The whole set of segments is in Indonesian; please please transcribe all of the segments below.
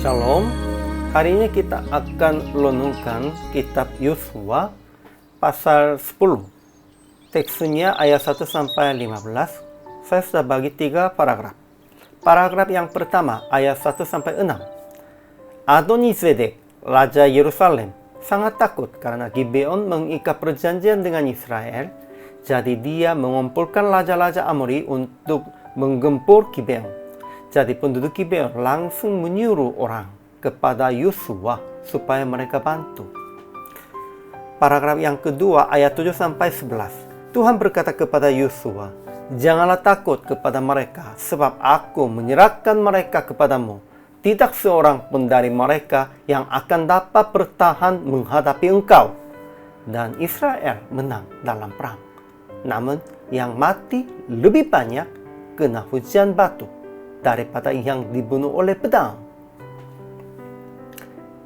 Shalom. Hari ini kita akan renungkan kitab Yosua pasal 10. Teksnya ayat 1 sampai 15. Saya sudah bagi 3 paragraf. Paragraf yang pertama ayat 1 sampai 6. Adoni-Zedek, Raja Yerusalem, sangat takut karena Gibeon mengikat perjanjian dengan Israel. Jadi dia mengumpulkan raja-raja Amori untuk menggempur Gibeon. Jadi penduduk Gibeon langsung menyuruh orang kepada Yosua supaya mereka bantu. Paragraf yang kedua ayat 7 sampai 11. Tuhan berkata kepada Yosua, "Janganlah takut kepada mereka, sebab aku menyerahkan mereka kepadamu. Tidak seorang pun dari mereka yang akan dapat bertahan menghadapi engkau." Dan Israel menang dalam perang. Namun yang mati lebih banyak kena hujan batu daripada yang dibunuh oleh pedang.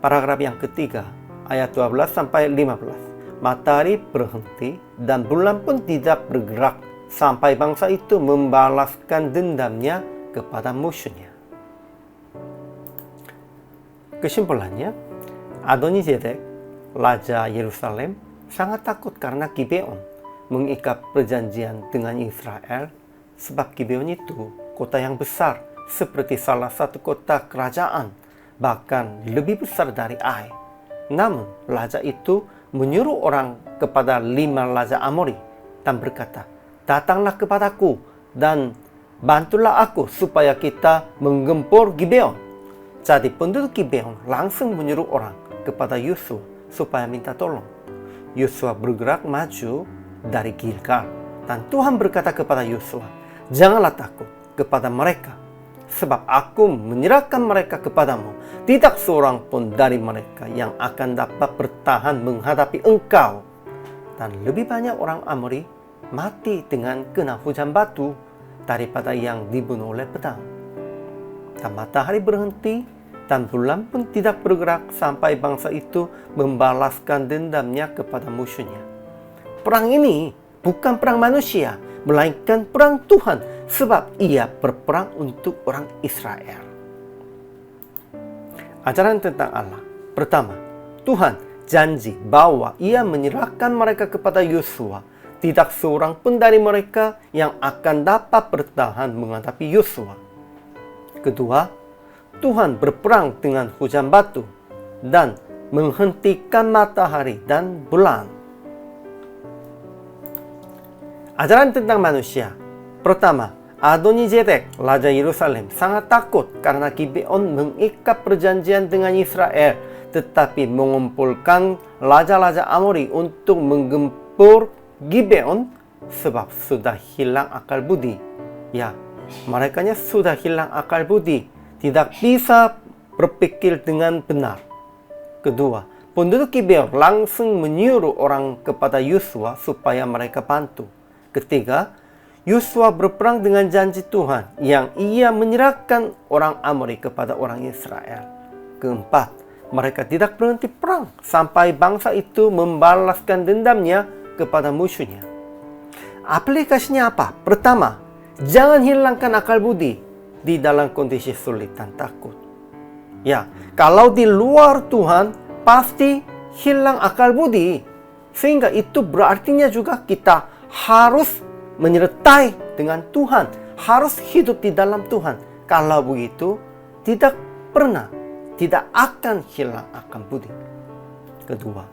Paragraf yang ketiga, ayat 12 sampai 15. Matahari berhenti dan bulan pun tidak bergerak sampai bangsa itu membalaskan dendamnya kepada musuhnya. Kesimpulannya, Adoni-Zedek, Raja Yerusalem, sangat takut karena Gibeon mengikat perjanjian dengan Israel, sebab Gibeon itu kota yang besar, seperti salah satu kota kerajaan, bahkan lebih besar dari Ai. Namun, raja itu menyuruh orang kepada 5 raja Amori dan berkata, "Datanglah kepadaku dan bantulah aku supaya kita menggempur Gibeon." Jadi penduduk Gibeon langsung menyuruh orang kepada Yosua supaya minta tolong. Yosua bergerak maju dari Gilgal dan Tuhan berkata kepada Yosua, "Janganlah takut kepada mereka, sebab aku menyerahkan mereka kepadamu. Tidak seorang pun dari mereka yang akan dapat bertahan menghadapi engkau." Dan lebih banyak orang Amori mati dengan kena hujan batu daripada yang dibunuh oleh pedang. Dan matahari berhenti dan bulan pun tidak bergerak sampai bangsa itu membalaskan dendamnya kepada musuhnya. Perang ini bukan perang manusia, melainkan perang Tuhan, sebab ia berperang untuk orang Israel. Ajaran tentang Allah. Pertama, Tuhan janji bahwa ia menyerahkan mereka kepada Yosua. Tidak seorang pun dari mereka yang akan dapat bertahan menghadapi Yosua. Kedua, Tuhan berperang dengan hujan batu dan menghentikan matahari dan bulan. Ajaran tentang manusia. Pertama, Adoni-Zedek, Raja Yerusalem, sangat takut karena Gibeon mengikat perjanjian dengan Israel, tetapi mengumpulkan raja-raja Amori untuk menggempur Gibeon sebab sudah hilang akal budi. Ya, merekanya sudah hilang akal budi, tidak bisa berpikir dengan benar. Kedua, penduduk Gibeon langsung menyuruh orang kepada Yosua supaya mereka bantu. Ketiga, Yosua berperang dengan janji Tuhan yang ia menyerahkan orang Amori kepada orang Israel. Keempat, mereka tidak berhenti perang sampai bangsa itu membalaskan dendamnya kepada musuhnya. Aplikasinya apa? Pertama, jangan hilangkan akal budi di dalam kondisi sulit dan takut. Ya, kalau di luar Tuhan pasti hilang akal budi. Sehingga itu berartinya juga kita harus menyertai dengan Tuhan, harus hidup di dalam Tuhan. Kalau begitu, tidak akan hilang akal budi. Kedua,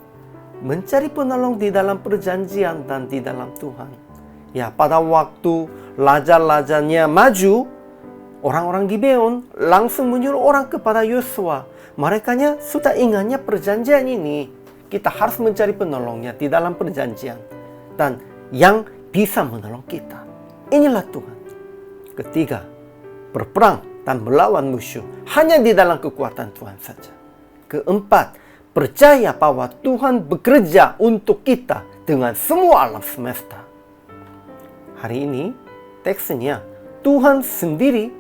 mencari penolong di dalam perjanjian dan di dalam Tuhan. Ya, pada waktu raja-rajanya maju, orang-orang Gibeon langsung menyuruh orang kepada Yosua. Merekanya sudah ingatnya perjanjian ini. Kita harus mencari penolongnya di dalam perjanjian. Dan yang bisa menolong kita, inilah Tuhan. Ketiga, berperang dan melawan musuh hanya di dalam kekuatan Tuhan saja. Keempat, percaya bahwa Tuhan bekerja untuk kita dengan semua alam semesta. Hari ini, teksnya Tuhan sendiri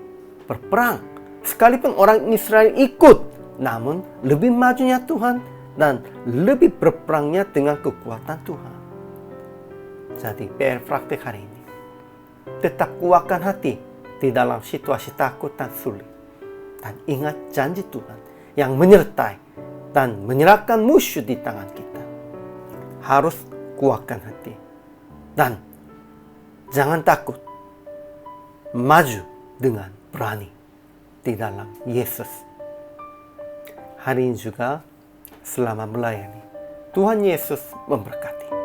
berperang. Sekalipun orang Israel ikut, namun lebih majunya Tuhan dan lebih berperangnya dengan kekuatan Tuhan. Jadi PR praktik hari ini, tetap kuatkan hati di dalam situasi takut dan sulit. Dan ingat janji Tuhan, yang menyertai dan menyerahkan musuh di tangan kita. Harus kuatkan hati dan jangan takut. Maju dengan berani di dalam Yesus. Hari ini juga selama melayani, Tuhan Yesus memberkati.